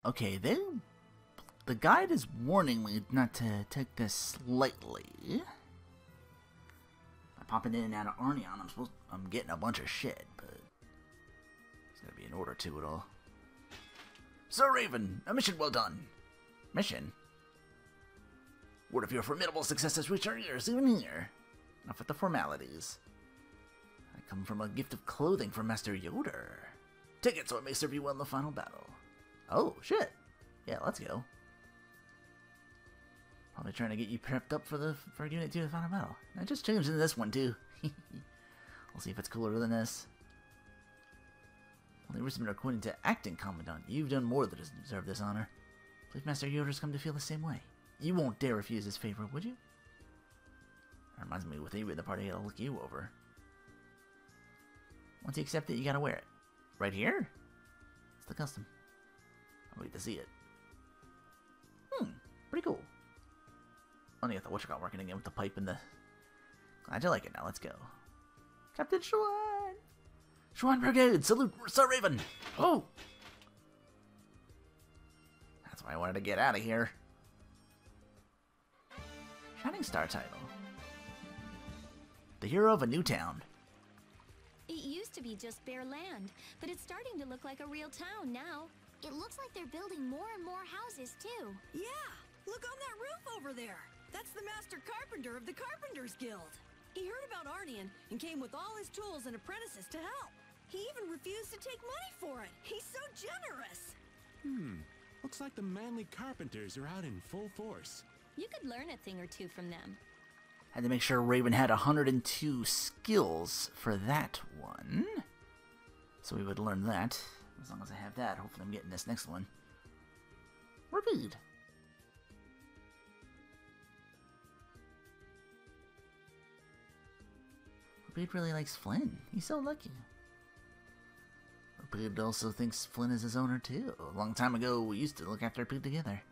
Okay, the guide is warning me not to take this lightly. By popping in and out of Aurnion, I'm getting a bunch of shit, but there's gotta be an order to it all. Sir Raven, a mission well done. Mission? Word of your formidable success has reached our ears even here. Enough with the formalities. I come from a gift of clothing from Master Yoder. Take it so it may serve you well in the final battle. Oh, shit. Yeah, let's go. Probably trying to get you prepped up for Unit 2 the final battle. I just changed into this one, too. We'll see if it's cooler than this. Only recently according to Acting Commandant, you've done more than deserve this honor. I believe Master Yoder's come to feel the same way. You won't dare refuse his favor, would you? That reminds me, with Avery at the party, I'll look you over. Once you accept it, you gotta wear it. Right here? It's the custom. I'll wait to see it. Pretty cool. Only got the whatchamacallit working again with the pipe and the... Glad you like it now, let's go. Captain Schwan! Schwan Brigade, salute Sir Raven! Oh! That's why I wanted to get out of here. Shining Star title. The hero of a new town. It used to be just bare land, but it's starting to look like a real town now. It looks like they're building more and more houses, too. Yeah! Look on that roof over there! That's the Master Carpenter of the Carpenters Guild. He heard about Aurnion and came with all his tools and apprentices to help. He even refused to take money for it. He's so generous. Looks like the manly carpenters are out in full force. You could learn a thing or two from them. Had to make sure Raven had 102 skills for that one. So we would learn that. As long as I have that, hopefully I'm getting this next one. Repeat. Repeat really likes Flynn. He's so lucky. Repeat also thinks Flynn is his owner too. A long time ago, we used to look after Repeat together.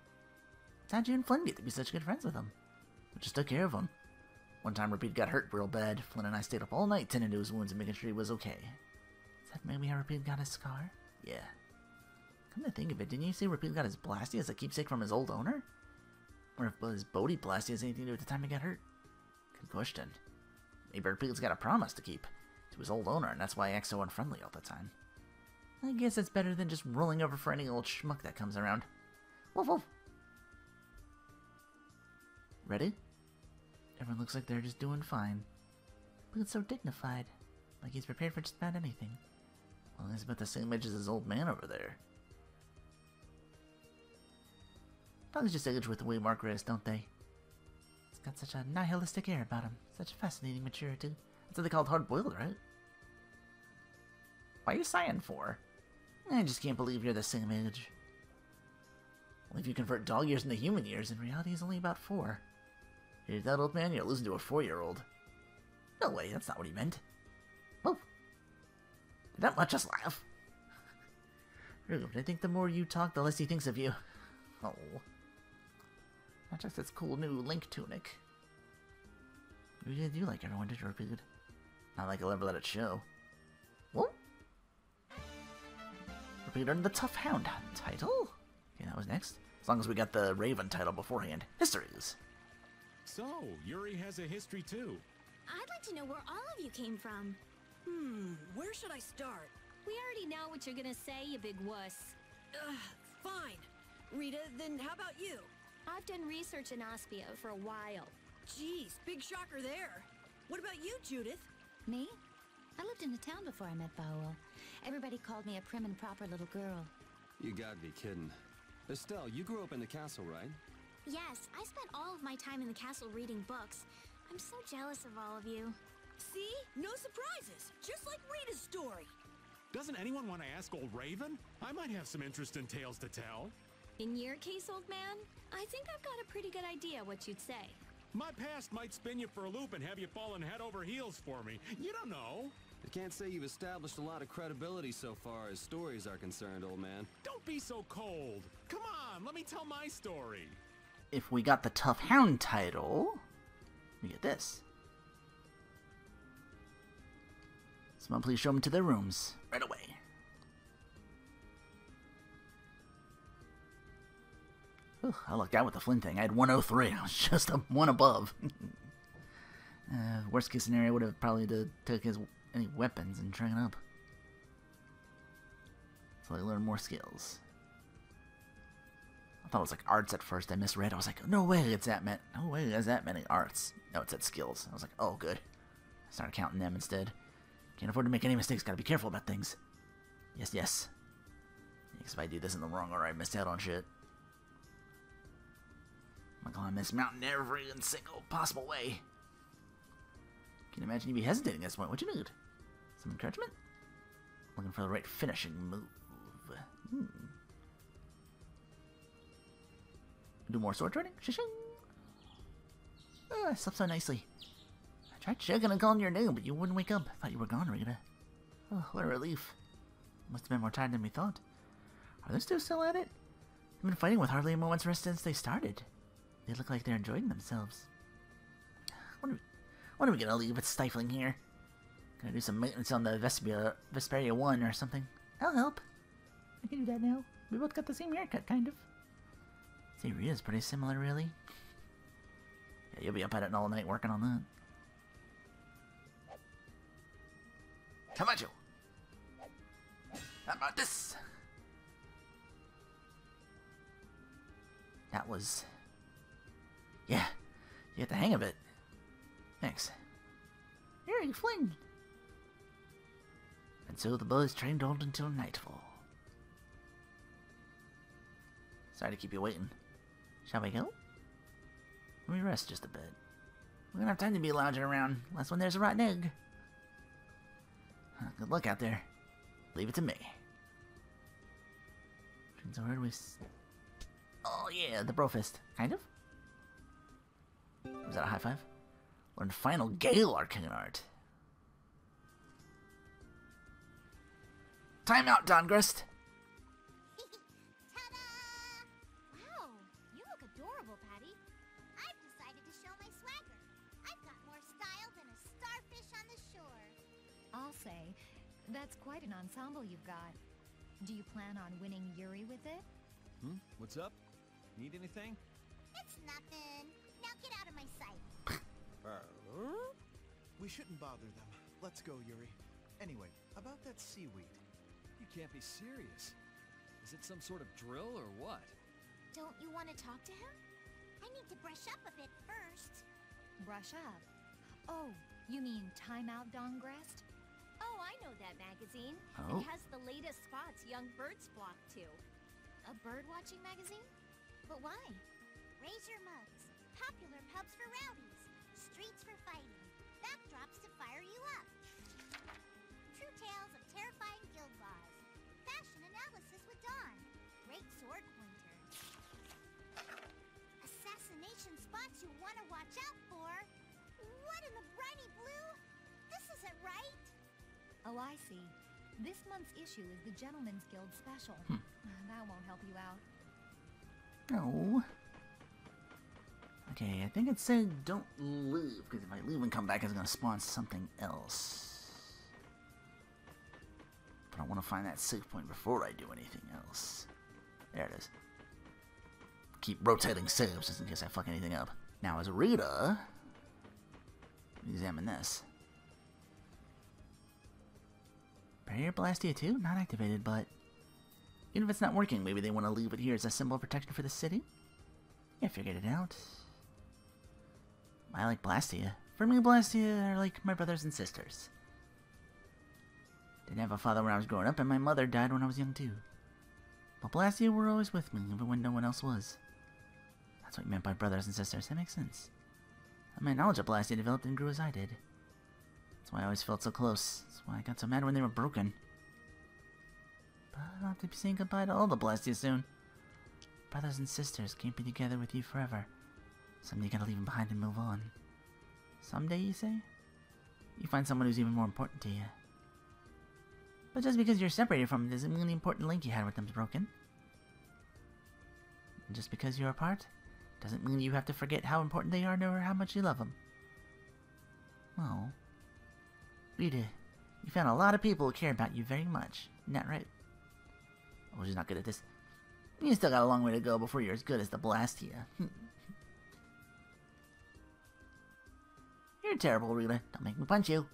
How'd you and Flynn get to be such good friends with him? We just took care of him. One time Repeat got hurt real bad. Flynn and I stayed up all night tending to his wounds and making sure he was okay. Is that maybe how Repeat got his scar? Yeah. Come to think of it, didn't you say Repeat got his blasty as a keepsake from his old owner? Or if his Bodhi blasty has anything to do with the time he got hurt? Good question. Maybe Repeat's got a promise to keep to his old owner, and that's why he acts so unfriendly all the time. I guess it's better than just rolling over for any old schmuck that comes around. Woof woof. Ready? Everyone looks like they're just doing fine. Repeat's so dignified, like he's prepared for just about anything. Well, he's about the same age as his old man over there. Dogs just age with the way Mark is, don't they? He's got such a nihilistic air about him. Such fascinating maturity. That's what they called hard-boiled, right? What are you sighing for? I just can't believe you're the same age. Well, if you convert dog years into human years, in reality he's only about 4. You're that old man, you're losing to a 4-year-old. No way, that's not what he meant. Whoa. Did that much just laugh? Rude, I think the more you talk, the less he thinks of you. Oh. Not just this cool new Link tunic. You really do like everyone, did you, Repeat? Not like I'll ever let it show. Whoa. Repeat earned the Tough Hound title? Okay, that was next. As long as we got the Raven title beforehand. Histories. So, Yuri has a history too. I'd like to know where all of you came from. Where should I start? We already know what you're gonna say, you big wuss. Fine. Rita, then how about you? I've done research in Aspia for a while. Jeez, big shocker there. What about you, Judith? Me? I lived in a town before I met Bowel. Everybody called me a prim and proper little girl. You gotta be kidding. Estelle, you grew up in the castle, right? Yes, I spent all of my time in the castle reading books. I'm so jealous of all of you. See? No surprises. Just like Rita's story. Doesn't anyone want to ask old Raven? I might have some interest in tales to tell. In your case, old man, I think I've got a pretty good idea what you'd say. My past might spin you for a loop and have you falling head over heels for me. You don't know. I can't say you've established a lot of credibility so far as stories are concerned, old man. Don't be so cold. Come on, let me tell my story. If we got the Tough Hound title, we get this. Someone please show them to their rooms right away. I lucked out with the Flynn thing. I had 103. I was just one above. Worst case scenario would have probably took any weapons and trained up. So I learned more skills. I thought it was like arts at first. I misread. I was like, no way it's that many. No way it's that many arts. No, it said skills. I was like, oh, good. I started counting them instead. Can't afford to make any mistakes. Gotta be careful about things. Yes, yes. Because if I do this in the wrong order, I missed out on shit. I'm gonna climb this mountain every single possible way. Can you imagine you'd be hesitating at this point? What you need? Some encouragement? Looking for the right finishing move. Do more sword training? Shishing! Oh, I slept so nicely. I tried checking and calling your name, but you wouldn't wake up. I thought you were gone, Rita. Oh, what a relief. Must have been more tired than we thought. Are those two still at it? They've been fighting with hardly a moment's rest since they started. They look like they're enjoying themselves. When are we gonna leave? It's stifling here. Gonna do some maintenance on the Vesperia 1 or something. I'll help. I can do that now. We both got the same haircut, kind of. See, Rita's pretty similar, really. Yeah, you'll be up at it all night working on that. How about you? How about this? That was... Yeah, you get the hang of it. Thanks. Here, you fling. And so the boys trained on until nightfall. Sorry to keep you waiting. Shall we go? Let me rest just a bit. We don't have time to be lounging around unless when there's a rotten egg. Good luck out there. Leave it to me. So where do we... Oh yeah, the bro fist. Kind of? Was that a high five? Learn final Gale arcane art. Time out, Dongrist. Ta-da! Wow, you look adorable, Patty. I've decided to show my swagger. I've got more style than a starfish on the shore. I'll say, that's quite an ensemble you've got. Do you plan on winning Yuri with it? What's up? Need anything? It's nothing. Now get out of my sight. We shouldn't bother them. Let's go, Yuri. Anyway, about that seaweed. You can't be serious. Is it some sort of drill or what? Don't you want to talk to him? I need to brush up a bit first. Brush up. Oh, you mean Time Out Dongrest? Oh, I know that magazine. Oh. It has the latest spots young birds flock to. A bird-watching magazine? But why? Razor mugs, popular pubs for rowdies, streets for fighting, backdrops to fire you up. True tales of terrifying guild laws, fashion analysis with Dawn, great sword pointer. Assassination spots you want to watch out for. What in the briny blue? This isn't right. Oh, I see. This month's issue is the Gentleman's Guild Special. That won't help you out. No. Okay, I think it said don't leave, because if I leave and come back, it's going to spawn something else. But I want to find that save point before I do anything else. There it is. Keep rotating saves just in case I fuck anything up. Now, as Rita, examine this. Barrier Blastia 2? Not activated, but even if it's not working, maybe they want to leave it here as a symbol of protection for the city? Yeah, figured it out. I like Blastia. For me, Blastia are like my brothers and sisters. Didn't have a father when I was growing up, and my mother died when I was young too. But Blastia were always with me, even when no one else was. That's what you meant by brothers and sisters. That makes sense. And my knowledge of Blastia developed and grew as I did. That's why I always felt so close. That's why I got so mad when they were broken. But I'll have to be saying goodbye to all the Blastia soon. Brothers and sisters can't be together with you forever. Someday you gotta leave them behind and move on. Someday, you say? You find someone who's even more important to you. But just because you're separated from them doesn't mean the important link you had with them's broken. And just because you're apart doesn't mean you have to forget how important they are or how much you love them. Well, Rita, you found a lot of people who care about you very much. Isn't that right? Oh, she's not good at this. You still got a long way to go before you're as good as the Blastia. You're terrible, Rita. Don't make me punch you.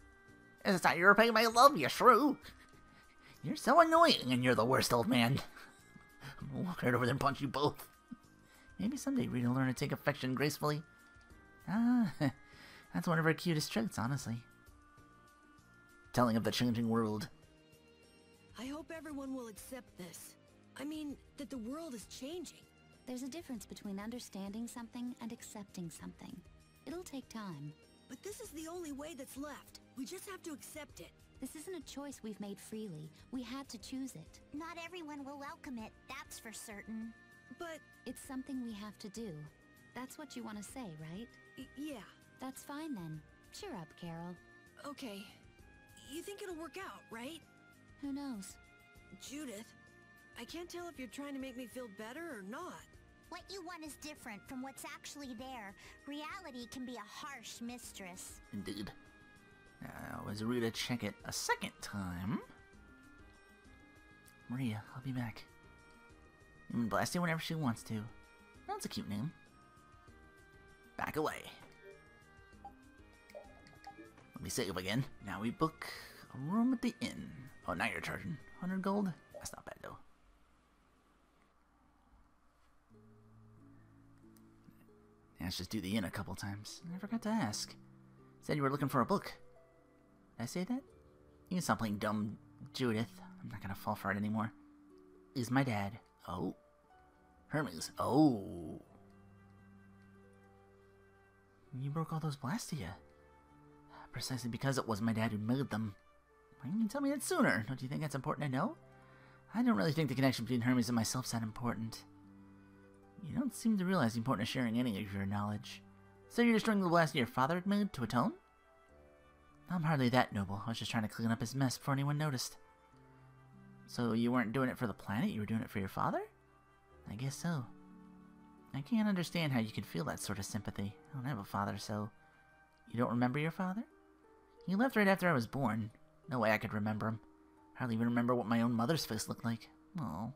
It's not you repay my love, you shrew. You're so annoying, and you're the worst, old man. I'm gonna walk right over there and punch you both. Maybe someday Rita will learn to take affection gracefully. That's one of her cutest traits, honestly. Telling of the changing world. I hope everyone will accept this. I mean, that the world is changing. There's a difference between understanding something and accepting something. It'll take time. But this is the only way that's left. We just have to accept it. This isn't a choice we've made freely. We had to choose it. Not everyone will welcome it, that's for certain. But... It's something we have to do. That's what you want to say, right? Yeah. That's fine then. Cheer up, Carol. Okay. You think it'll work out, right? Who knows? Judith, I can't tell if you're trying to make me feel better or not. What you want is different from what's actually there. Reality can be a harsh mistress. Indeed. Now, as Rita check it a second time... Maria, I'll be back. You can blast it whenever she wants to. That's a cute name. Back away. Let me save again. Now we book a room at the inn. Oh, now you're charging 100 gold? That's not bad, though. Yeah, let's just do the inn a couple times. I forgot to ask. Said you were looking for a book. Did I say that? You can stop playing dumb, Judith. I'm not gonna fall for it anymore. Is my dad. Oh. Hermes. Oh. You broke all those Blastia. Precisely because it was my dad who made them. Why didn't you tell me that sooner? Don't you think that's important to know? I don't really think the connection between Hermes and myself is that important. You don't seem to realize the importance of sharing any of your knowledge. So you're destroying the Blastia your father had made to atone? I'm hardly that noble. I was just trying to clean up his mess before anyone noticed. So you weren't doing it for the planet, you were doing it for your father? I guess so. I can't understand how you could feel that sort of sympathy. I don't have a father, so... You don't remember your father? He left right after I was born. No way I could remember him. I hardly even remember what my own mother's face looked like. Oh.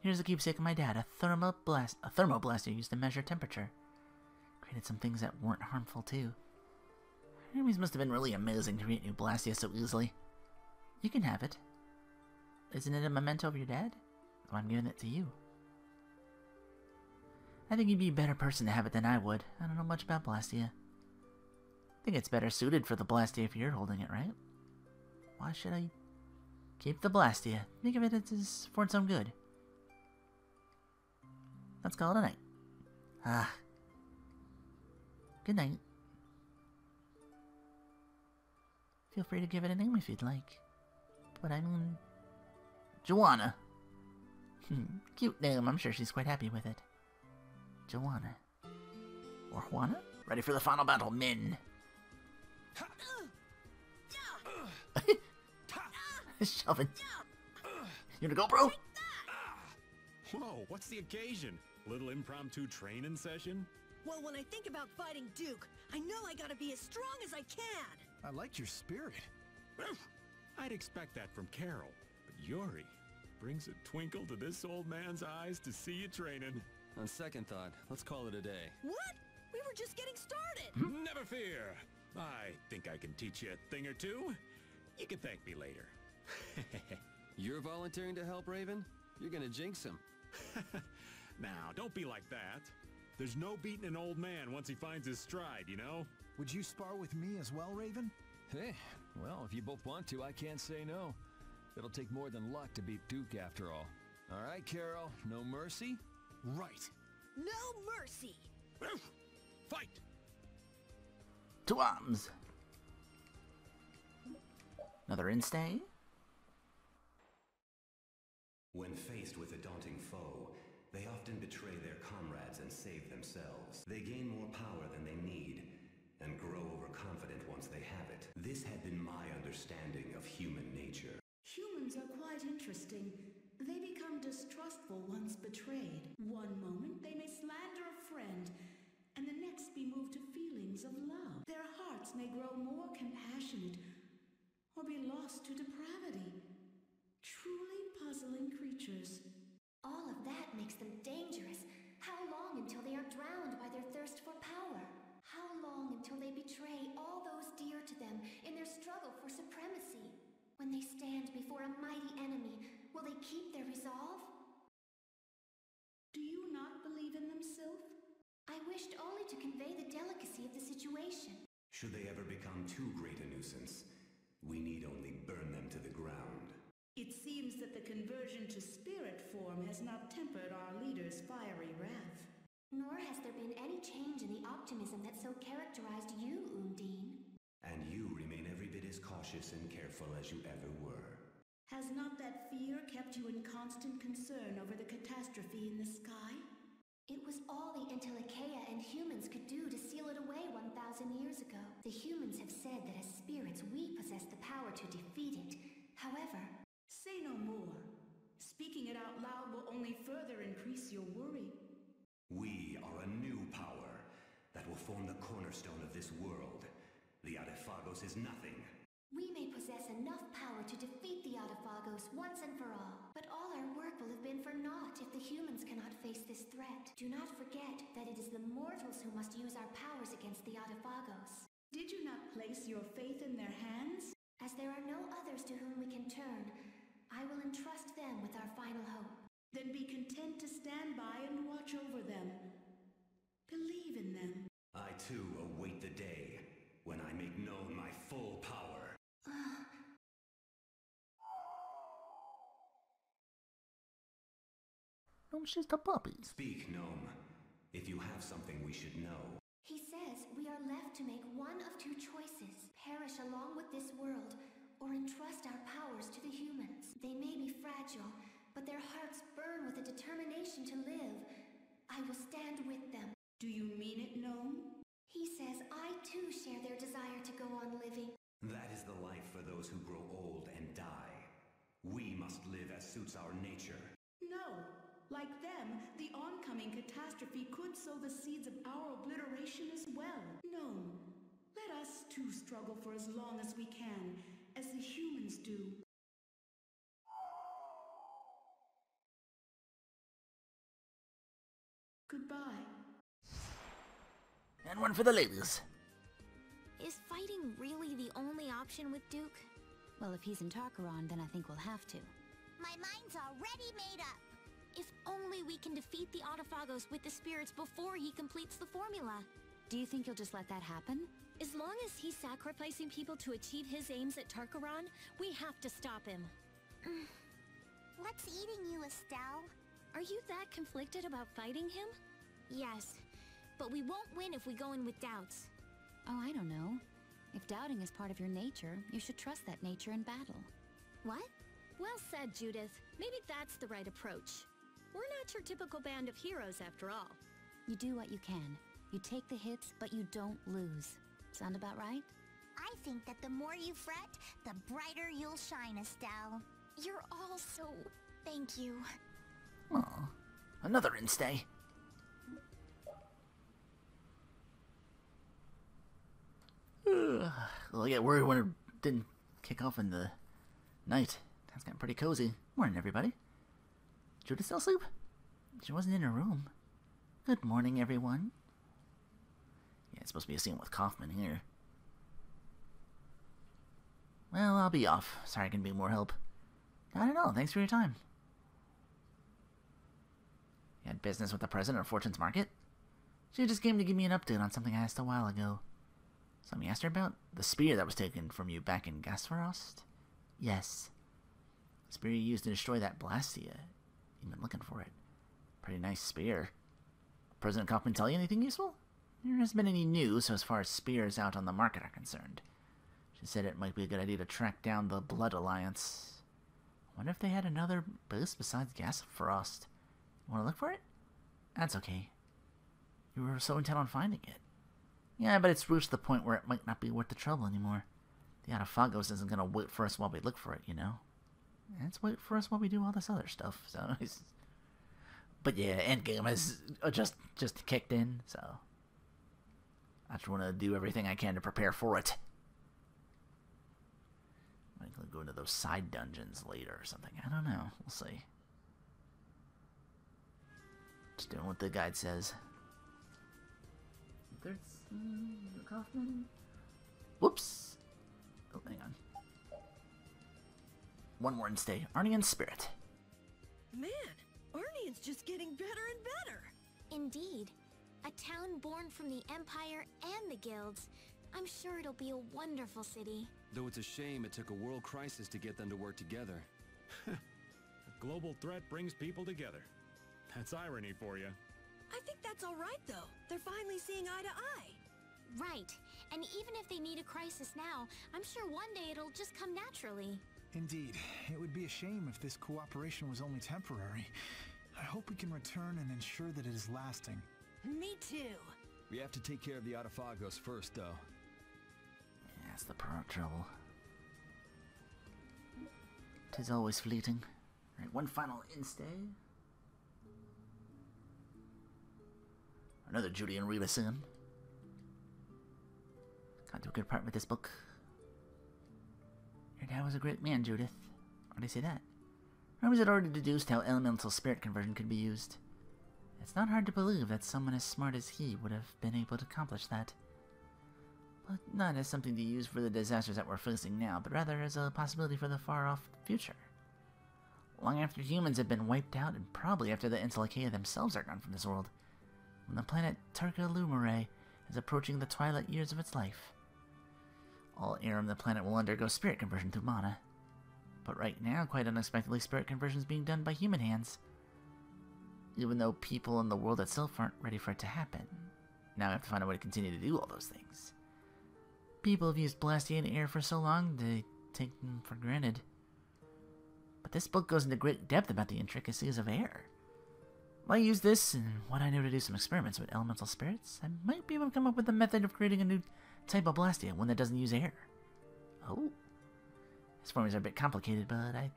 Here's a keepsake of my dad, a thermoblaster used to measure temperature. Created some things that weren't harmful, too. Hermes must have been really amazing to create new Blastia so easily. You can have it. Isn't it a memento of your dad? So I'm giving it to you. I think you'd be a better person to have it than I would. I don't know much about Blastia. I think it's better suited for the Blastia if you're holding it, right? Why should I keep the Blastia? Think of it as for its own good. Let's call it a night. Ah. Good night. Feel free to give it a name if you'd like. But I mean... Joanna. Cute name, I'm sure she's quite happy with it. Joanna. Or Juana? Ready for the final battle, men. Shoving. You gonna go, bro? Whoa, what's the occasion? Little impromptu training session? Well, when I think about fighting Duke, I know I gotta be as strong as I can. I liked your spirit. I'd expect that from Carol, but Yuri brings a twinkle to this old man's eyes to see you training. On second thought, let's call it a day. What? We were just getting started. Never fear. I think I can teach you a thing or two. You can thank me later. You're volunteering to help, Raven? You're gonna jinx him. Now, don't be like that. There's no beating an old man once he finds his stride, you know? Would you spar with me as well, Raven? Hey, well, if you both want to, I can't say no. It'll take more than luck to beat Duke after all. All right, Carol, no mercy? Right. No mercy. Fight! To arms! Another instay? When faced with a daunting foe, they often betray their comrades and save themselves. They gain more power than they need, and grow overconfident once they have it. This had been my understanding of human nature. Humans are quite interesting. They become distrustful once betrayed. One moment they may slander a friend, and the next be moved to feelings of love. Their hearts may grow more compassionate, or be lost to depravity. Truly puzzling creatures. All of that makes them dangerous. How long until they are drowned by their thirst for power? How long until they betray all those dear to them in their struggle for supremacy? When they stand before a mighty enemy, will they keep their resolve? Do you not believe in them, Sylph? I wished only to convey the delicacy of the situation. Should they ever become too great a nuisance, we need only burn them to the ground. It seems that the conversion to spirit form has not tempered our leader's fiery wrath. Nor has there been any change in the optimism that so characterized you, Undine. And you remain every bit as cautious and careful as you ever were. Has not that fear kept you in constant concern over the catastrophe in the sky? It was all the Entelecheia and humans could do to seal it away 1,000 years ago. The humans have said that as spirits we possess the power to defeat it. However... Say no more. Speaking it out loud will only further increase your worry. We are a new power that will form the cornerstone of this world. The Adephagos is nothing. We may possess enough power to defeat the Adephagos once and for all. But all our work will have been for naught if the humans cannot face this threat. Do not forget that it is the mortals who must use our powers against the Adephagos. Did you not place your faith in their hands? As there are no others to whom we can turn, I will entrust them with our final hope. Then be content to stand by and watch over them. Believe in them. I too await the day when I make known my full power. Gnome, she's the puppy. Speak, Gnome. If you have something we should know. He says we are left to make one of two choices. Perish along with this world, or entrust our powers to the humans. They may be fragile, but their hearts burn with a determination to live. I will stand with them. Do you mean it, Gnome? He says I too share their desire to go on living. That is the life for those who grow old and die. We must live as suits our nature. No. Like them, the oncoming catastrophe could sow the seeds of our obliteration as well. Gnome, let us too struggle for as long as we can, as the humans do. Goodbye. And one for the ladies. Is fighting really the only option with Duke? Well, if he's in Tarkaron, then I think we'll have to. My mind's already made up. If only we can defeat the Adephagos with the spirits before he completes the formula. Do you think you'll just let that happen? As long as he's sacrificing people to achieve his aims at Tarkaron, we have to stop him. What's eating you, Estelle? Are you that conflicted about fighting him? Yes, but we won't win if we go in with doubts. Oh, I don't know. If doubting is part of your nature, you should trust that nature in battle. What? Well said, Judith. Maybe that's the right approach. We're not your typical band of heroes, after all. You do what you can. You take the hits, but you don't lose. Sound about right? I think that the more you fret, the brighter you'll shine, Estelle. You're all so... Thank you. Aw, another instay. Well, I get worried when it didn't kick off in the night. That's gotten pretty cozy. Morning, everybody. Judith still asleep? She wasn't in her room. Good morning, everyone. Yeah, it's supposed to be a scene with Kaufman here. Well, I'll be off. Sorry I can be more help. I don't know. Thanks for your time. You had business with the president of Fortune's Market? She just came to give me an update on something I asked a while ago. Something you asked her about? The spear that was taken from you back in Gasfarost? Yes. The spear you used to destroy that Blastia. You've been looking for it. Pretty nice spear. President Kaufman tell you anything useful? There hasn't been any news as far as spears out on the market are concerned. She said it might be a good idea to track down the Blood Alliance. I wonder if they had another boost besides Gasfrost. You want to look for it? That's okay. You were so intent on finding it. Yeah, but it's reached the point where it might not be worth the trouble anymore. The Adephagos isn't going to wait for us while we look for it, you know? It's wait for us while we do all this other stuff, so... But yeah, Endgame has just kicked in, so... I just want to do everything I can to prepare for it. Might go into those side dungeons later or something. I don't know. We'll see. Just doing what the guide says. Third scene, Kaufman. Whoops. Oh, hang on. One more and stay. Aurnion's spirit. Man, Aurnion's just getting better and better. Indeed. A town born from the Empire and the guilds. I'm sure it'll be a wonderful city. Though it's a shame it took a world crisis to get them to work together. A global threat brings people together. That's irony for you. I think that's all right, though. They're finally seeing eye to eye. Right. And even if they need a crisis now, I'm sure one day it'll just come naturally. Indeed. It would be a shame if this cooperation was only temporary. I hope we can return and ensure that it is lasting. Me too. We have to take care of the Autophagos first, though. Yeah, that's the trouble. 'Tis always fleeting. Right, one final instay. Another Judy and Reba scene. Got to a good part with this book. Your dad was a great man, Judith. Why did I say that? Rose had already deduced how elemental spirit conversion could be used. It's not hard to believe that someone as smart as he would have been able to accomplish that. But not as something to use for the disasters that we're facing now, but rather as a possibility for the far-off future. Long after humans have been wiped out, and probably after the Entelekea themselves are gone from this world, when the planet Turka Lumere is approaching the twilight years of its life. All air on the planet will undergo spirit conversion through mana. But right now, quite unexpectedly, spirit conversion is being done by human hands. Even though people in the world itself aren't ready for it to happen. Now we have to find a way to continue to do all those things. People have used Blastian air for so long, they take them for granted. But this book goes into great depth about the intricacies of air. If I use this and what I know to do some experiments with elemental spirits, I might be able to come up with a method of creating a new type of Blastia, one that doesn't use air. Oh. His formulas are a bit complicated, but I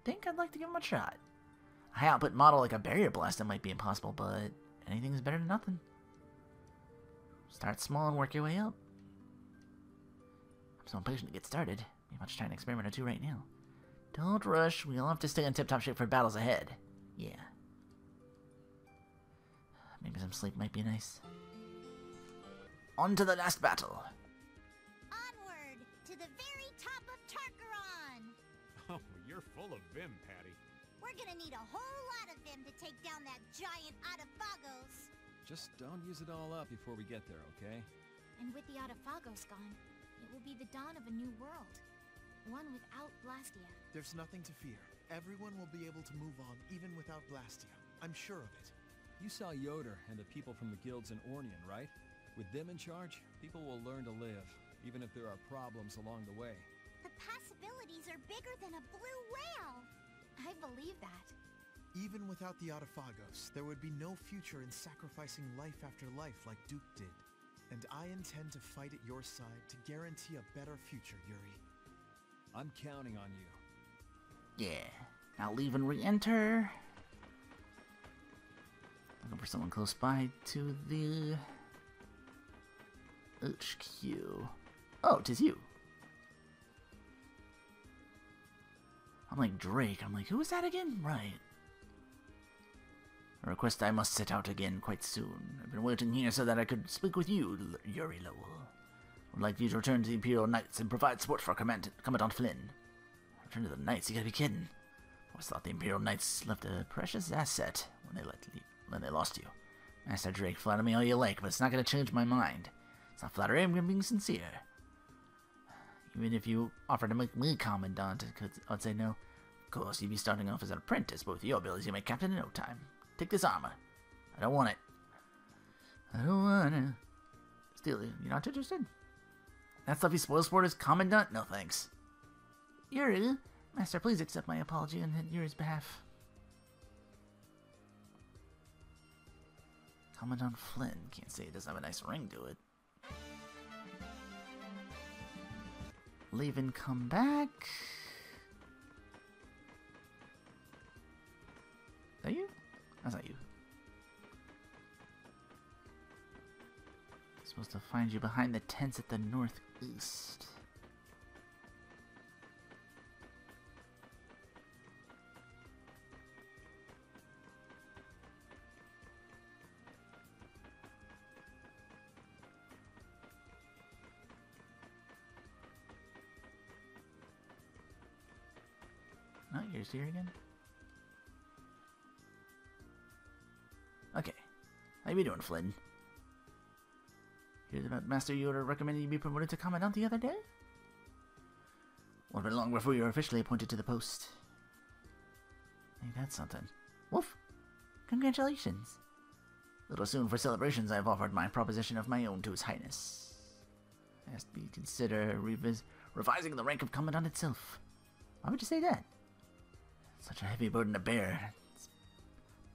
think I'd like to give him a shot. A high output model like a barrier Blastia might be impossible, but anything is better than nothing. Start small and work your way up. I'm so impatient to get started. Maybe I'll just try an experiment or two right now. Don't rush, we'll have to stay in tip-top shape for battles ahead. Yeah. Maybe some sleep might be nice. On to the last battle. Onward to the very top of Tarkaron. Oh, you're full of vim, Patty. We're gonna need a whole lot of them to take down that giant Autophagos. Just don't use it all up before we get there, okay? And with the Autophagos gone, it will be the dawn of a new world. One without Blastia. There's nothing to fear. Everyone will be able to move on even without Blastia. I'm sure of it. You saw Yoder and the people from the guilds in Aurnion, right? With them in charge, people will learn to live, even if there are problems along the way. The possibilities are bigger than a blue whale. I believe that. Even without the Autophagos, there would be no future in sacrificing life after life like Duke did. And I intend to fight at your side to guarantee a better future, Yuri. I'm counting on you. Yeah. Now leave and re-enter. Looking for someone close by to the HQ. Oh, 'tis you. I'm like Drake. I'm like, who is that again? Right. A request I must set out again quite soon. I've been waiting here so that I could speak with you, Yuri Lowell. Would like you to return to the Imperial Knights and provide support for Commandant Flynn. Return to the Knights? You gotta be kidding. I always thought the Imperial Knights left a precious asset when they lost you. Master Drake, flatter me all you like, but it's not gonna change my mind. It's not flattery, I'm being sincere. Even if you offer to make me Commandant, I'd say no. Of course, you'd be starting off as an apprentice, but with your abilities you make captain in no time. Take this armor. I don't want it. I don't want it. Still, you're not interested? That stuff you spoil sport as Commandant? No thanks. Yuri, Master, please accept my apology on Yuri's behalf. Commandant Flynn. Can't say it doesn't have a nice ring to it. Leave and come back. Is that you? That's not you. I'm supposed to find you behind the tents at the northeast. You're here again? Okay. How you doing, Flynn? Here's about Master Yoda recommending you be promoted to Commandant the other day? Won't be long before you're officially appointed to the post. Hey, that's something. Woof! Congratulations! A little soon for celebrations, I have offered my proposition of my own to His Highness. I asked me to consider revising the rank of Commandant itself. Why would you say that? Such a heavy burden to bear.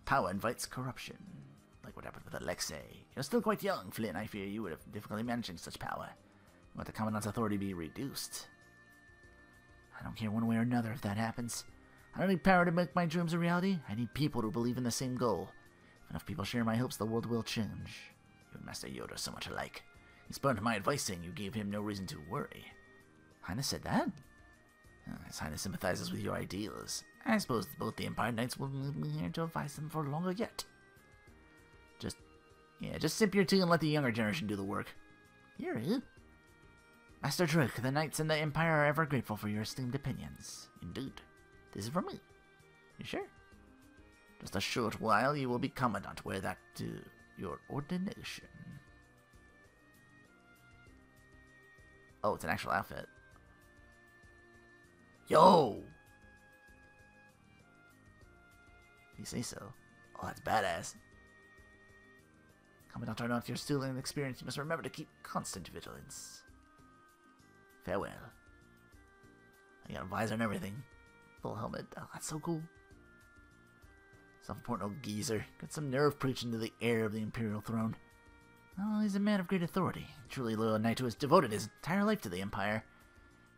Power invites corruption. Like what happened with Alexei. You're still quite young, Flynn. I fear you would have difficulty managing such power. You want the Commandant's authority be reduced. I don't care one way or another if that happens. I don't need power to make my dreams a reality. I need people to believe in the same goal. If enough people share my hopes, the world will change. You and Master Yoda are so much alike. He spurned my advice, saying you gave him no reason to worry. Highness said that? His Highness sympathizes with your ideals. I suppose both the Empire Knights will leave me here to advise them for longer yet. Just sip your tea and let the younger generation do the work. Yuri? Master Drake, the Knights and the Empire are ever grateful for your esteemed opinions. Indeed. This is from me. You sure? Just a short while, you will be Commandant. Wear that to your ordination. Oh, it's an actual outfit. Yo! If you say so. Oh, that's badass. Commandant Aurnion, you're still inexperienced. You must remember to keep constant vigilance. Farewell. I got a visor and everything. Full helmet. Oh, that's so cool. Self-important old geezer. Got some nerve preaching to the heir of the Imperial throne. Oh, he's a man of great authority. Truly loyal knight who has devoted his entire life to the Empire.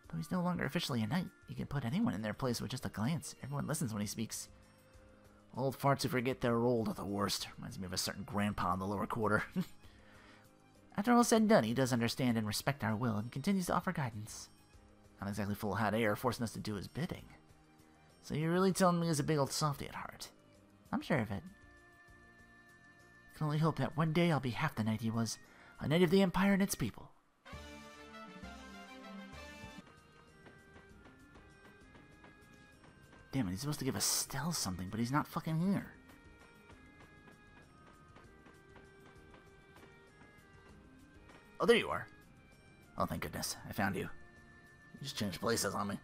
Though he's no longer officially a knight, he can put anyone in their place with just a glance. Everyone listens when he speaks. Old farts who forget they're old are the worst. Reminds me of a certain grandpa in the lower quarter. After all said and done, he does understand and respect our will and continues to offer guidance. Not exactly full of hot air, forcing us to do his bidding. So you're really telling me he's a big old softy at heart? I'm sure of it. I can only hope that one day I'll be half the knight he was, a knight of the Empire and its people. Damn it, he's supposed to give Estelle something, but he's not fucking here. Oh, there you are. Oh, thank goodness. I found you. You just changed places on me.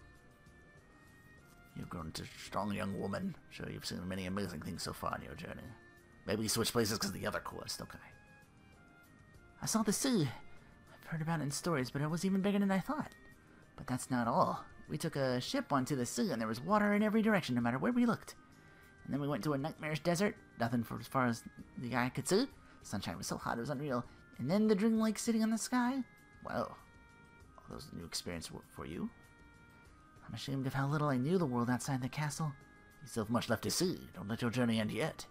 You've grown into a strong young woman. Sure, you've seen many amazing things so far in your journey. Maybe you switched places because of the other quest. Okay. I saw the sea. I've heard about it in stories, but it was even bigger than I thought. But that's not all. We took a ship onto the sea, and there was water in every direction, no matter where we looked. And then we went to a nightmarish desert. Nothing for as far as the eye could see. The sunshine was so hot, it was unreal. And then the dreamlike city in the sky. Well, all those new experiences were for you. I'm ashamed of how little I knew the world outside the castle. You still have much left to see. Don't let your journey end yet.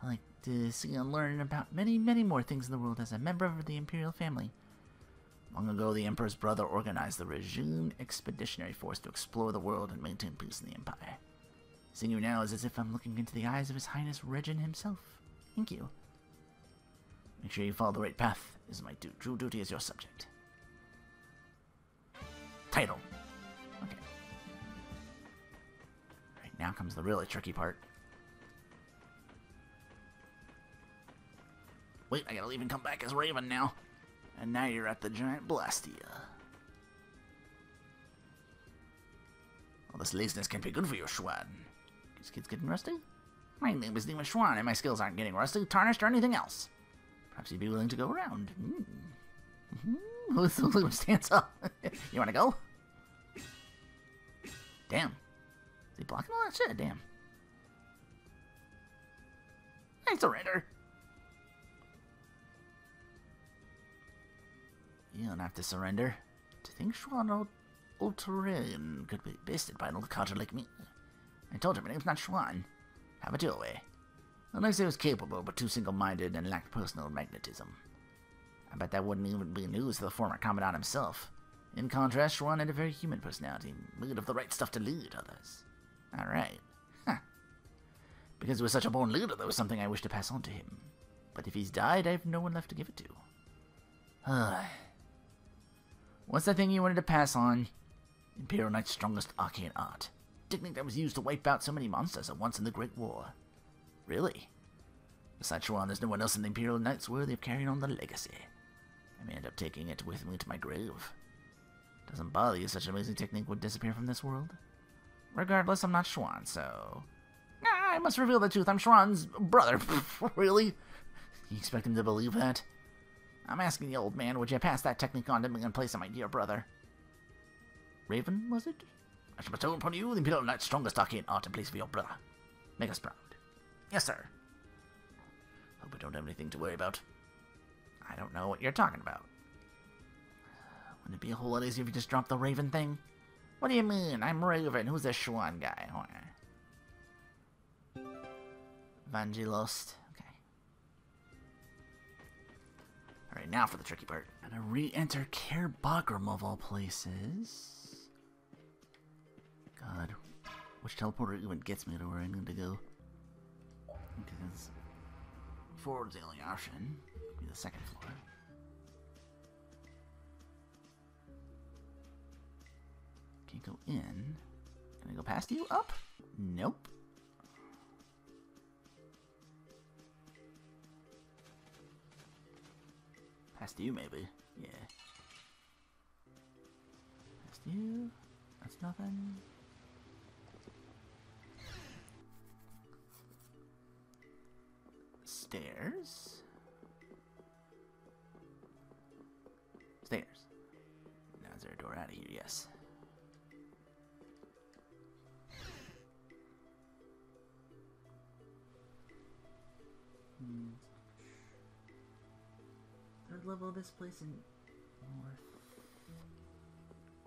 I like to see and learn about many, many more things in the world as a member of the Imperial family. Long ago, the Emperor's brother organized the Regime Expeditionary Force to explore the world and maintain peace in the Empire. Seeing you now is as if I'm looking into the eyes of His Highness Regin himself. Thank you. Make sure you follow the right path. This is my true duty as your subject. Title. Okay. Right, now comes the really tricky part. Wait, I gotta leave and come back as Raven now. And now you're at the giant Blastia. All this laziness can be good for you, Schwan. These kids getting rusty? My name is Demon Schwan, and my skills aren't getting rusty, tarnished, or anything else. Perhaps you'd be willing to go around. Who stands up? You wanna go? Damn. Is he blocking all that shit? Damn. I surrender. You don't have to surrender. To think Schwan Ultarian could be bested by an old codger like me. I told him my name's not Schwan. Have it your way. Alexei was capable, but too single-minded and lacked personal magnetism. I bet that wouldn't even be news to the former Commandant himself. In contrast, Schwan had a very human personality, made of the right stuff to lead others. Alright. Huh. Because he was such a born leader, there was something I wish to pass on to him. But if he's died, I have no one left to give it to. What's that thing you wanted to pass on? Imperial Knight's strongest arcane art. technique that was used to wipe out so many monsters at once in the Great War. Really? Besides Schwann, there's no one else in the Imperial Knights worthy of carrying on the legacy. I may end up taking it with me to my grave. Doesn't bother you such an amazing technique would disappear from this world? Regardless, I'm not Schwann, so... I must reveal the truth. I'm Schwann's brother. Really? You expect him to believe that? I'm asking the old man, would you pass that technique on to me in place of my dear brother? Raven, was it? I shall bestow upon you the Imperial Knight's strongest arcane art in place for your brother. Make us proud. Yes, sir. Hope I don't have anything to worry about. I don't know what you're talking about. Wouldn't it be a whole lot easier if you just dropped the Raven thing? What do you mean? I'm Raven. Who's this Schwann guy? Vangelost. Okay. Alright, now for the tricky part. Gotta re-enter Care Bagram of all places. God. Which teleporter even gets me to where I need to go? Because forward's the only option. Be the second floor. Can't go in. Can I go past you? Up? Nope. Past you, maybe. Yeah. Past you. That's nothing. Stairs. Stairs. Now is there a door out of here? Yes. Third level of this place in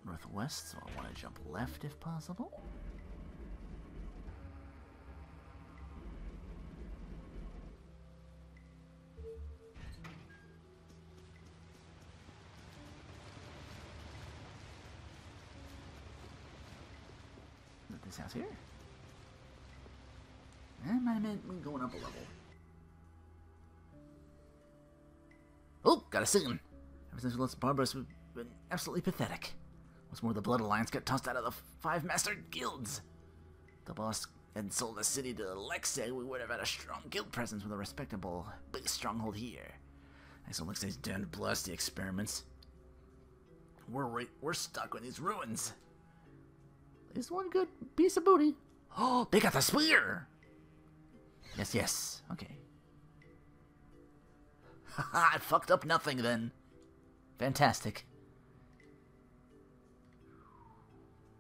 northwest, so I want to jump left if possible. Is it this house here? I might have been going up a level. Oh, got a scene. Ever since we lost Barbaros, we've been absolutely pathetic. What's more, the Blood Alliance got tossed out of the 5 master guilds. If the boss had sold the city to Alexei, we would have had a strong guild presence with a respectable base stronghold here. Thanks to Alexei's damned blasty experiments. We're stuck with these ruins. At least one good piece of booty. Oh, they got the spear! Yes, yes. Okay. Haha, I fucked up nothing then. Fantastic.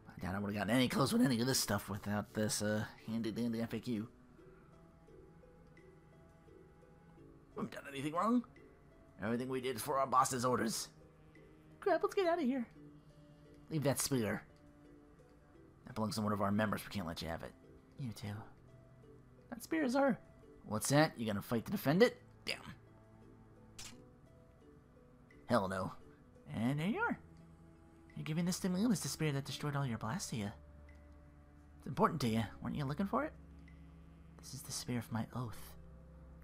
I doubt I would have gotten any close with any of this stuff without this handy-dandy FAQ. We haven't done anything wrong. Everything we did for our boss's orders. Crap, let's get out of here. Leave that spear. That belongs to one of our members. We can't let you have it. You too. That spear is our... What's that? You gonna fight to defend it? Damn. Hell no. And there you are. You're giving this to me. It's the spear that destroyed all your Blastia. It's important to you. Weren't you looking for it? This is the spear of my oath.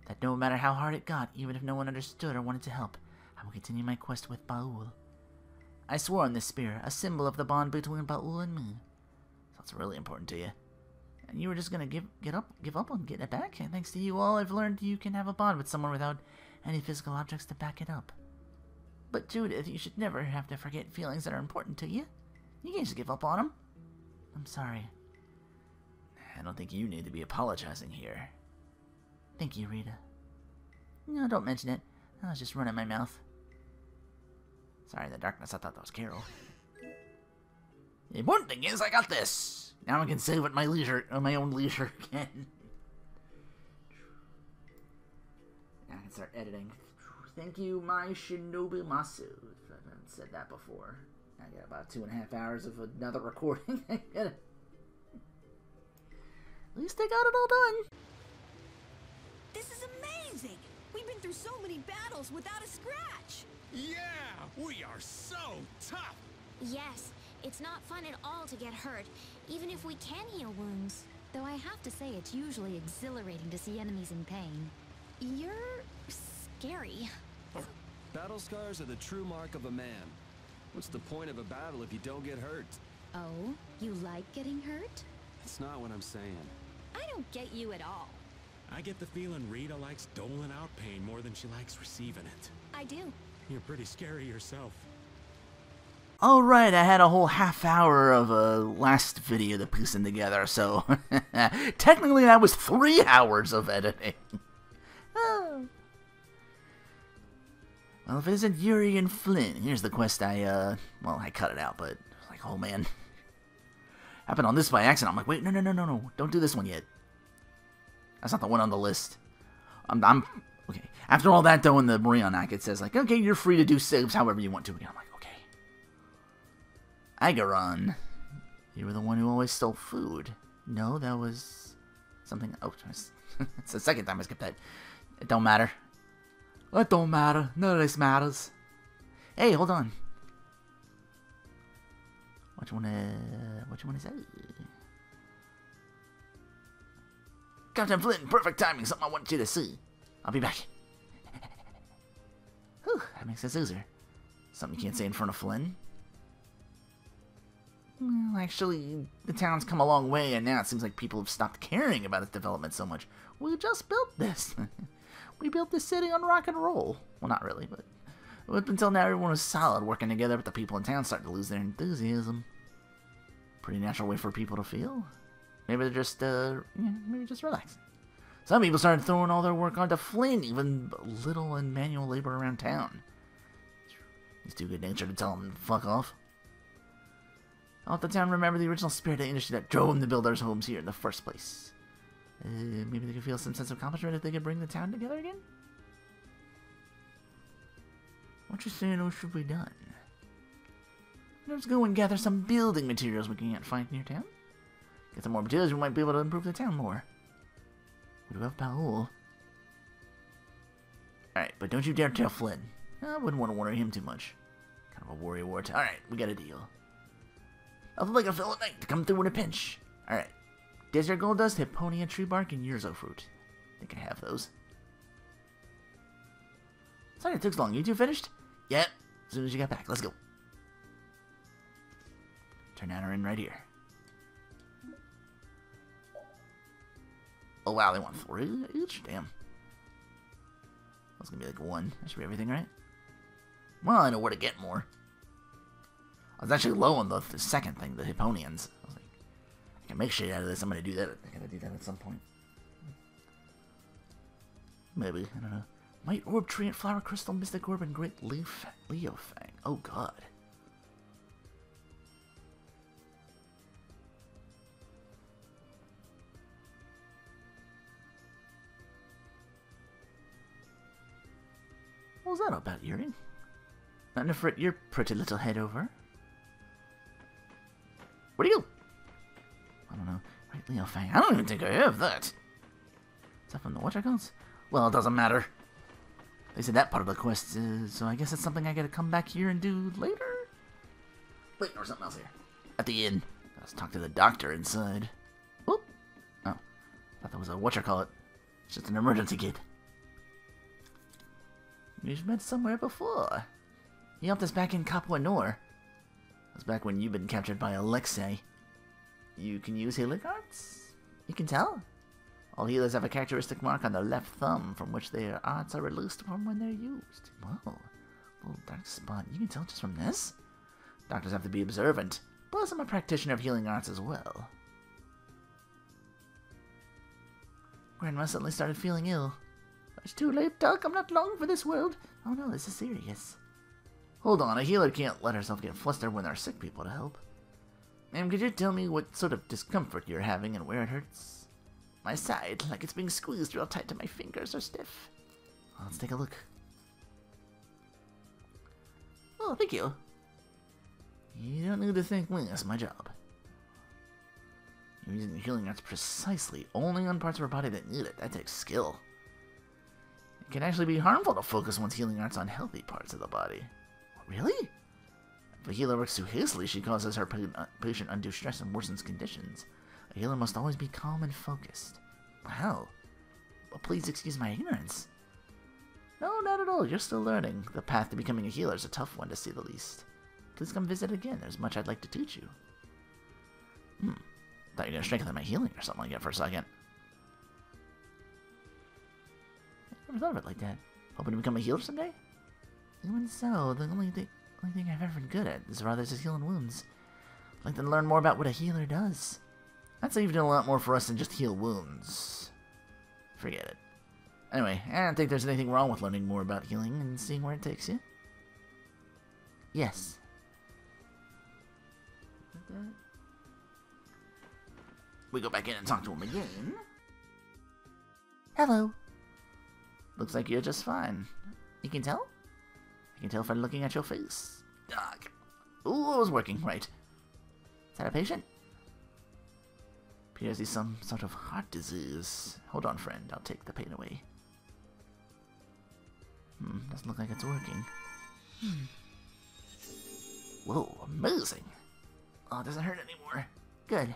That no matter how hard it got, even if no one understood or wanted to help, I will continue my quest with Baul. I swore on this spear, a symbol of the bond between Baul and me. So it's really important to you. And you were just gonna give up on getting it back? And thanks to you all, I've learned you can have a bond with someone without any physical objects to back it up. But Judith, you should never have to forget feelings that are important to you. You can't just give up on them. I'm sorry. I don't think you need to be apologizing here. Thank you, Rita. No, don't mention it. I was just running my mouth. Sorry, in the darkness, I thought that was Carol. The important thing is, I got this. Now I can save at my leisure, on my own leisure again. Now I can start editing. Thank you, my Shinobu Masu. I haven't said that before. I got about 2.5 hours of another recording. At least I got it all done. This is amazing! We've been through so many battles without a scratch! Yeah, we are so tough! Yes, it's not fun at all to get hurt, even if we can heal wounds. Though I have to say it's usually exhilarating to see enemies in pain. You're... scary. Battle scars are the true mark of a man. What's the point of a battle if you don't get hurt? Oh, you like getting hurt? That's not what I'm saying. I don't get you at all. I get the feeling Rita likes doling out pain more than she likes receiving it. I do. You're pretty scary yourself. Alright, I had a whole half hour of a last video to piecing together, so technically that was 3 hours of editing. Oh. Well, if it isn't Yuri and Flynn, here's the quest I cut it out, but like, oh man. Happened on this by accident. I'm like, wait, no, don't do this one yet. That's not the one on the list. I'm okay. After all that, though, in the Marion Act, it says, like, okay, you're free to do saves however you want to. Again, I'm like, Agaron, you were the one who always stole food. No, that was something. Oh, it's the second time I skipped that. It don't matter. It don't matter. None of this matters. Hey, hold on. What you wanna say? Captain Flynn, perfect timing. Something I want you to see. I'll be back. Whew, that makes us easier. Something you can't say in front of Flynn. Well, actually, the town's come a long way, and now it seems like people have stopped caring about its development so much. We just built this. We built this city on rock and roll. Well, not really, but up until now, everyone was solid working together, but the people in town started to lose their enthusiasm. Pretty natural way for people to feel. Maybe they're just, maybe just relaxing. Some people started throwing all their work onto Flynn, even little and manual labor around town. He's too good-natured to tell them to fuck off. I'll let the town remember the original spirit of the industry that drove them to build our homes here in the first place. Maybe they could feel some sense of accomplishment if they could bring the town together again? What you saying should be done? Let's go and gather some building materials we can't find near town. Get some more materials, we might be able to improve the town more. We do have Paul. Alright, but don't you dare tell Flynn. I wouldn't want to worry him too much. Kind of a worry war. Alright, we got a deal. I'll like a fellow knight to come through in a pinch. Alright. Desert gold dust, Hipponia tree bark, and Yurzo fruit. I think I have those. Sorry it took so long. You two finished? Yep. As soon as you got back. Let's go. Turn down our inn right here. Oh wow, they want 3 each? Damn. That's gonna be like 1. That should be everything, right? Well, I know where to get more. I was actually low on the second thing, the Hipponians. I was like, I can make shit out of this. I'm gonna do that. I gotta do that at some point. Maybe. I don't know. Might Orb, Treant, Flower, Crystal, Mystic Orb, and Great Leaf, Leofang. Oh god. What was that about, Yuri? Nothing to fret your pretty little head over. Where'd you go? I don't know. Right, Leofang. I don't even think I have that. Is that from the Watch Icons? Well, it doesn't matter. They said that part of the quest, so I guess it's something I gotta come back here and do later? Wait, there was something else here. At the inn. Let's talk to the doctor inside. Whoop. Oh. Thought that was a whatchamacallit. It's just an emergency kit. We've met somewhere before. He helped us back in Capua Nor. That's back when you've been captured by Alexei. You can use healing arts? You can tell. All healers have a characteristic mark on their left thumb from which their arts are released from when they're used. Whoa. Little dark spot. You can tell just from this? Doctors have to be observant. Plus, I'm a practitioner of healing arts as well. Grandma suddenly started feeling ill. It's too late, Doc. I'm not long for this world. Oh no, this is serious. Hold on, a healer can't let herself get flustered when there are sick people to help. Ma'am, could you tell me what sort of discomfort you're having and where it hurts? My side, like it's being squeezed real tight to my fingers, are stiff. Well, let's take a look. Oh, thank you. You don't need to thank me, that's my job. You're using the healing arts precisely only on parts of her body that need it. That takes skill. It can actually be harmful to focus one's healing arts on healthy parts of the body. Really? If a healer works too hastily, she causes her patient undue stress and worsens conditions. A healer must always be calm and focused. Wow. But please excuse my ignorance. No, not at all. You're still learning. The path to becoming a healer is a tough one, to say the least. Please come visit again. There's much I'd like to teach you. Thought you were gonna strengthen my healing or something like that for a second. I never thought of it like that. Hoping to become a healer someday? Even so, the only thing I've ever been good at is rather just healing wounds. I'd like to learn more about what a healer does. I'd say you've done a lot more for us than just heal wounds. Forget it. Anyway, I don't think there's anything wrong with learning more about healing and seeing where it takes you. Yes. We go back in and talk to him again. Hello. Looks like you're just fine. You can tell? I can tell from looking at your face. Ooh, it was working, right. Is that a patient? Appears he's some sort of heart disease. Hold on, friend. I'll take the pain away. Doesn't look like it's working. Whoa, amazing. Oh, it doesn't hurt anymore. Good.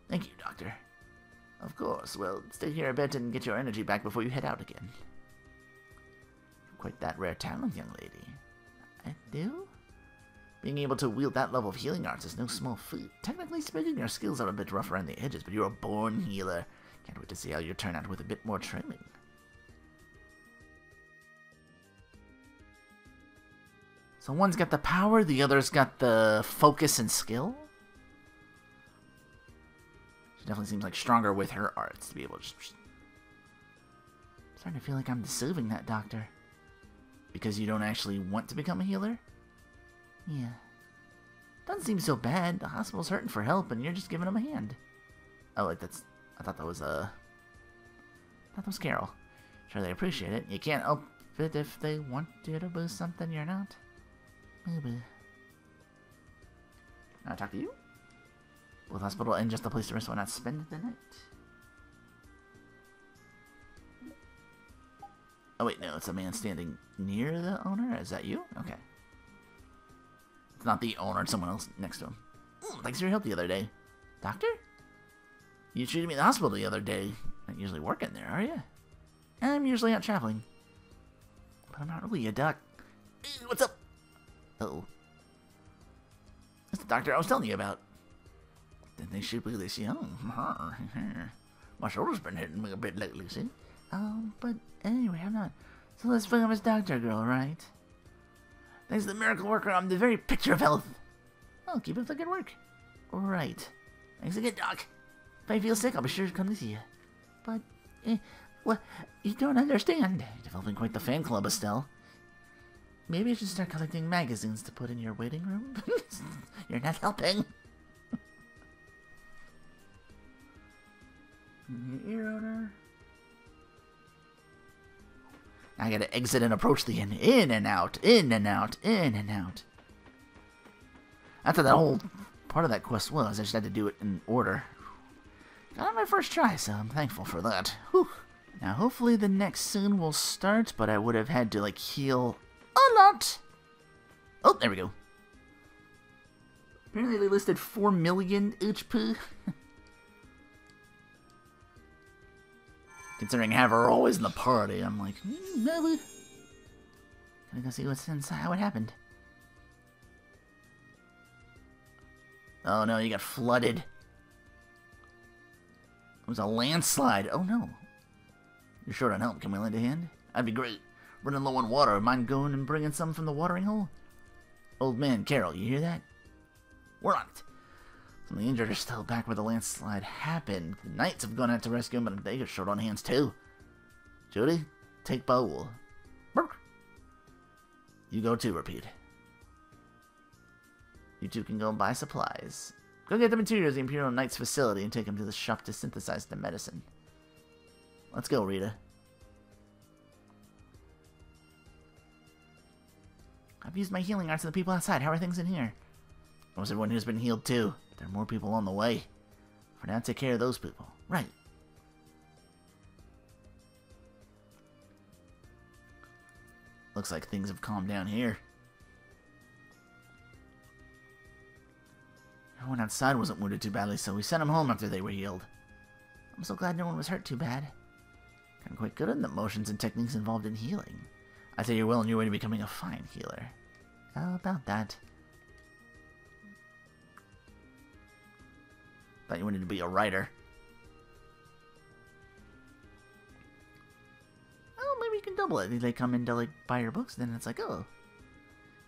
Thank you, Doctor. Of course. Well, stay here a bit and get your energy back before you head out again. Quite that rare talent, young lady. I do? Being able to wield that level of healing arts is no small feat. Technically speaking, your skills are a bit rough around the edges, but you're a born healer. Can't wait to see how you turn out with a bit more training. So one's got the power, the other's got the focus and skill? She definitely seems like stronger with her arts to be able to just... I'm starting to feel like I'm deceiving that doctor. Because you don't actually want to become a healer? Yeah. Doesn't seem so bad. The hospital's hurting for help and you're just giving them a hand. Oh, wait, that's... I thought that was, Carol. Sure, they appreciate it. You can't help it if they want you to boost something you're not. Maybe. Now I talk to you? Both hospital and just a place to rest why not spend the night. Oh wait, no, it's a man standing near the owner? Is that you? Okay. It's not the owner, it's someone else next to him. Thanks for your help the other day. Doctor? You treated me in the hospital the other day. Not usually working there, are you? I'm usually out traveling. But I'm not really a doc. What's up? Uh-oh. That's the doctor I was telling you about. Didn't think she'd be this young. My shoulder's been hitting me a bit lately, see? But anyway, I'm not. So this famous doctor girl, right? Thanks to the miracle worker, I'm the very picture of health. Oh, keep up the good work. Right. Thanks again, Doc. If I feel sick, I'll be sure to come to see you. But, well, you don't understand. You're developing quite the fan club, Estelle. Maybe I should start collecting magazines to put in your waiting room? You're not helping. Ear odor. I gotta exit and approach the inn. In and out, in and out, in and out. After that whole part of that quest was, I just had to do it in order. Got on my first try, so I'm thankful for that. Whew. Now, hopefully the next scene will start, but I would have had to, like, heal a lot. Oh, there we go. Apparently they listed 4 million HP. Considering I have her always in the party, I'm like, maybe. Gonna go see what's inside, what happened. Oh no, you got flooded. It was a landslide. Oh no. You're short on help, can we lend a hand? That'd be great. Running low on water, mind going and bringing some from the watering hole? Old man, Carol, you hear that? We're on it. Some of the injured are still back where the landslide happened. The knights have gone out to rescue him, but they get short on hands too. Judy, take bowl. You go too, repeat. You two can go and buy supplies. Go get the materials at the Imperial Knights facility and take them to the shop to synthesize the medicine. Let's go, Rita. I've used my healing arts on the people outside. How are things in here? Almost everyone here's been healed too. There are more people on the way. For now, take care of those people. Right. Looks like things have calmed down here. Everyone outside wasn't wounded too badly, so we sent them home after they were healed. I'm so glad no one was hurt too bad. I'm quite good at the motions and techniques involved in healing. I'd say you're well on your way to becoming a fine healer. How about that? Thought you wanted to be a writer. Oh, maybe you can double it. They come in to like buy your books, then it's like, oh,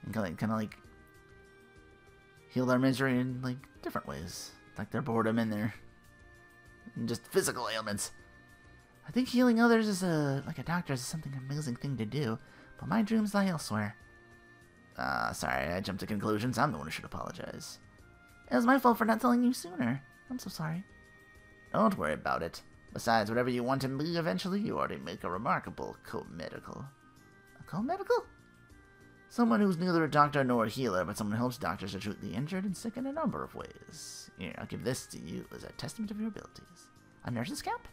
and kind of like heal their misery in like different ways, like their boredom and their just physical ailments. I think healing others is like a doctor is something amazing thing to do, but my dreams lie elsewhere. Sorry, I jumped to conclusions. I'm the one who should apologize. It was my fault for not telling you sooner. I'm so sorry. Don't worry about it. Besides, whatever you want to be eventually, you already make a remarkable co-medical. A co-medical? Someone who's neither a doctor nor a healer, but someone who helps doctors to treat the injured and sick in a number of ways. Here, I'll give this to you as a testament of your abilities. A nurse's cap?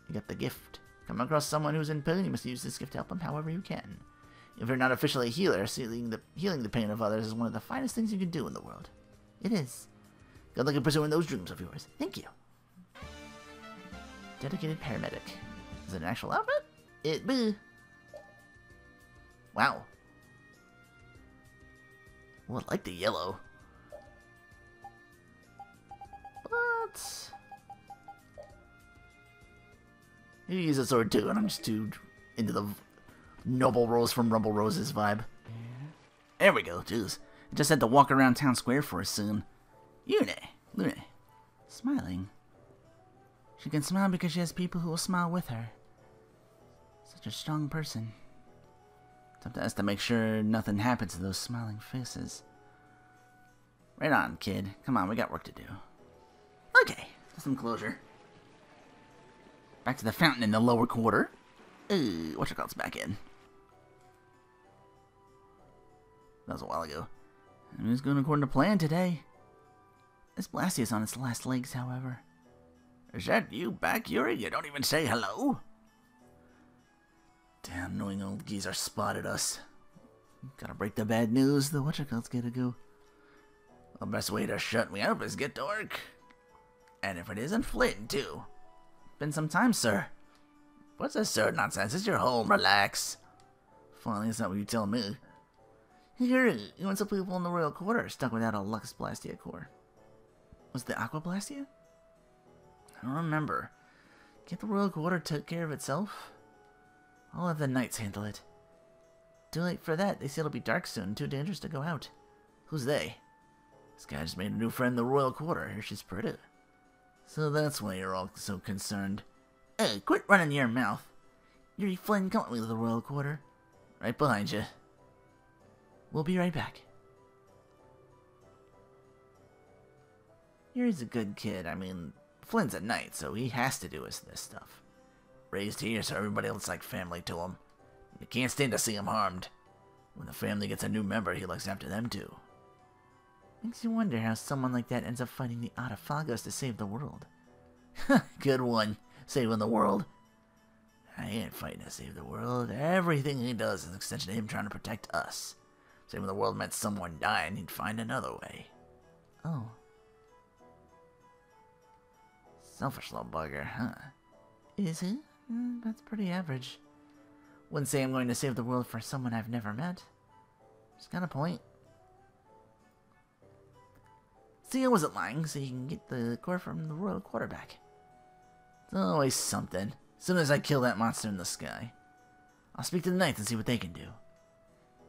You got the gift. Come across someone who's in pain, you must use this gift to help them however you can. If you're not officially a healer, healing the pain of others is one of the finest things you can do in the world. It is. Good luck in pursuing those dreams of yours. Thank you. Dedicated paramedic. Is it an actual outfit? It be. Wow. Well, I like the yellow. But you use a sword too, and I'm just too into the Noble Rose from Rumble Rose's vibe. There we go, jeez. I just had to walk around town square for us soon. Lune. Smiling. She can smile because she has people who will smile with her. Such a strong person. Sometimes has to make sure nothing happens to those smiling faces. Right on, kid. Come on, we got work to do. Okay, some closure. Back to the fountain in the lower quarter. What's back in? That was a while ago. It's going according to plan today. This Blasty is on its last legs, however. Is that you back, Yuri? You don't even say hello? Damn, knowing old geezer spotted us. Gotta break the bad news, the whatchacult's gotta go. The best way to shut me up is get to work. And if it isn't Flint, too. Been some time, sir. What's this sir nonsense? It's your home, relax. Finally, it's not what you tell me. Here, you want some people in the royal quarter stuck without a Lux Blastia core. Was the Aqua Blastia? I don't remember. Can't the royal quarter take care of itself? I'll have the knights handle it. Too late for that. They say it'll be dark soon. Too dangerous to go out. Who's they? This guy just made a new friend in the royal quarter. Here she's pretty. So that's why you're all so concerned. Hey, quit running your mouth. Yuri Flynn, come with me to the royal quarter. Right behind you. We'll be right back. Yuri's a good kid. I mean, Flynn's a knight, so he has to do this stuff. Raised here, so everybody looks like family to him. You can't stand to see him harmed. When the family gets a new member, he looks after them too. Makes you wonder how someone like that ends up fighting the Autophagos to save the world. Good one. Saving the world. I ain't fighting to save the world. Everything he does is an extension of him trying to protect us. Saving the world meant someone dying, he'd find another way. Oh. Selfish little bugger, huh? Is he? That's pretty average. Wouldn't say I'm going to save the world for someone I've never met. He's got a point. See, I wasn't lying, so you can get the core from the royal quarterback. It's always something. As soon as I kill that monster in the sky. I'll speak to the knights and see what they can do.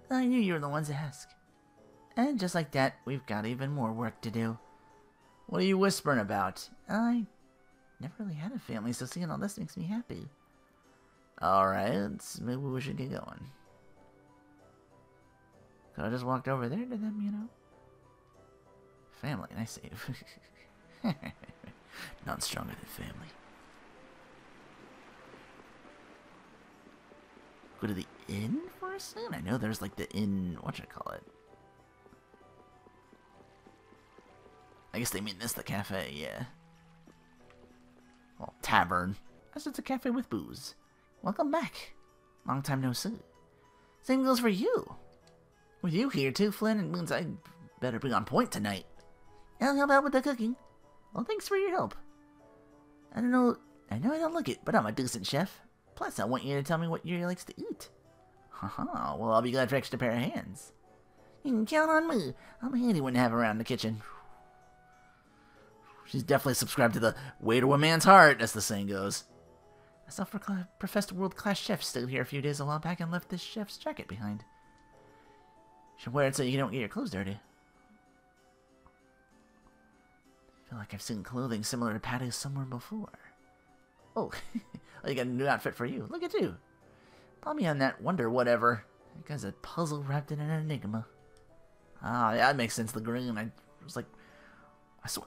I knew you were the ones to ask. And just like that, we've got even more work to do. What are you whispering about? I never really had a family, so seeing all this makes me happy. Alright, maybe we should get going. Could I just walked over there to them, you know? Family, I save. None stronger than family. Go to the inn for a second? I know there's like the inn, whatchamacallit. I guess they mean this, the cafe, yeah. Well, tavern. That's just a cafe with booze. Welcome back. Long time no see. Same goes for you. With you here too, Flynn, it means I better be on point tonight. I'll help out with the cooking. Well, thanks for your help. I know I don't look it, but I'm a decent chef. Plus, I want you to tell me what Yuri likes to eat. Haha, well, I'll be glad for extra pair of hands. You can count on me. I'm a handy one to have around the kitchen. She's definitely subscribed to the way to a man's heart, as the saying goes. I saw professed world-class chef stayed here a few days a while back and left this chef's jacket behind. Should wear it so you don't get your clothes dirty. I feel like I've seen clothing similar to Patty's somewhere before. Oh, you got a new outfit for you. Look at you. Put me on that wonder whatever. That guy's a puzzle wrapped in an enigma. Ah, yeah, that makes sense. The green. I was like,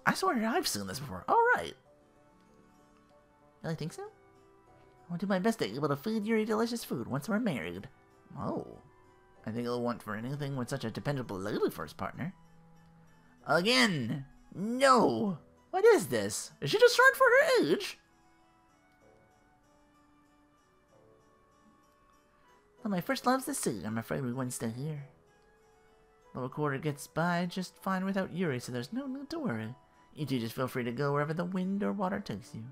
I swear I've seen this before. All right. Really think so? I will do my best to be able to feed Yuri delicious food once we're married. Oh. I think he'll want for anything with such a dependable lady for his partner. Again! No! What is this? Is she just short for her age? Well, my first love's the sea. I'm afraid we won't stay here. Lower quarter gets by just fine without Yuri, so there's no need to worry. You two just feel free to go wherever the wind or water takes you.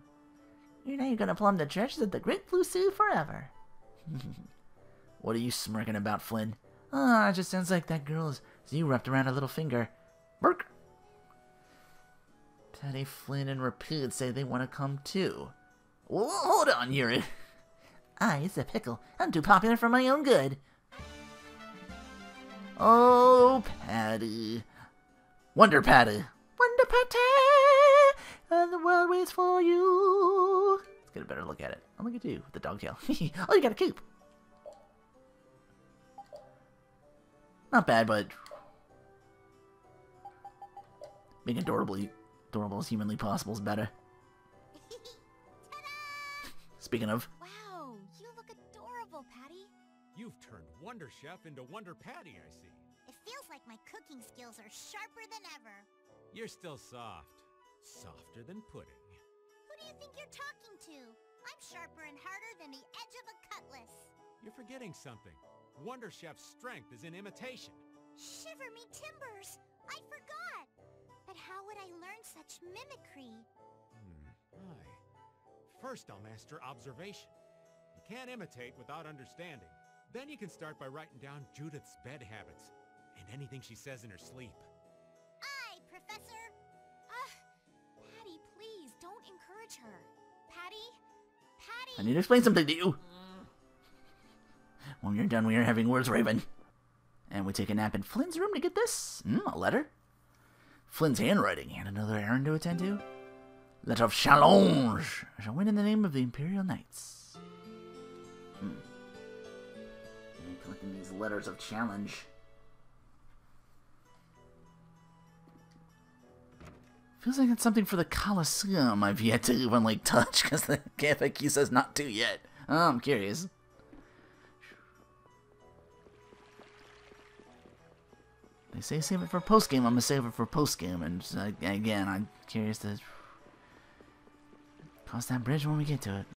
You know you're gonna plumb the treasures of the Great Blue Sea forever. What are you smirking about, Flynn? Ah, it just sounds like that girl's you wrapped around her little finger. Burk! Patty, Flynn, and Rapide say they want to come too. Well, hold on, Yuri. It's a pickle. I'm too popular for my own good. Oh, Patty. Wonder Patty. Wonder Patty! And the world waits for you. Let's get a better look at it. Oh, look at you with the dog tail. Oh, you got a cape. Not bad, but being adorable as humanly possible is better. Speaking of. Wow, you look adorable, Patty. You've turned Wonder Chef into Wonder Patty, I see. It feels like my cooking skills are sharper than ever. You're still soft. Softer than pudding. Who do you think you're talking to? I'm sharper and harder than the edge of a cutlass. You're forgetting something. Wonder Chef's strength is in imitation. Shiver me timbers! I forgot! But how would I learn such mimicry? Aye. First I'll master observation. You can't imitate without understanding. Then you can start by writing down Judith's bed habits and anything she says in her sleep. Aye, Professor! Patty, please, don't encourage her. Patty? Patty! I need to explain something to you. When you're done, we are having words, Raven. And we take a nap in Flynn's room to get this. A letter. Flynn's handwriting and another errand to attend to. Letter of challenge. I shall win in the name of the Imperial Knights. Collecting these letters of challenge. Feels like it's something for the Colosseum I've yet to even, touch, because the FAQ says not to yet. Oh, I'm curious. They say save it for post-game, I'm gonna save it for post-game, and again, I'm curious to cross that bridge when we get to it.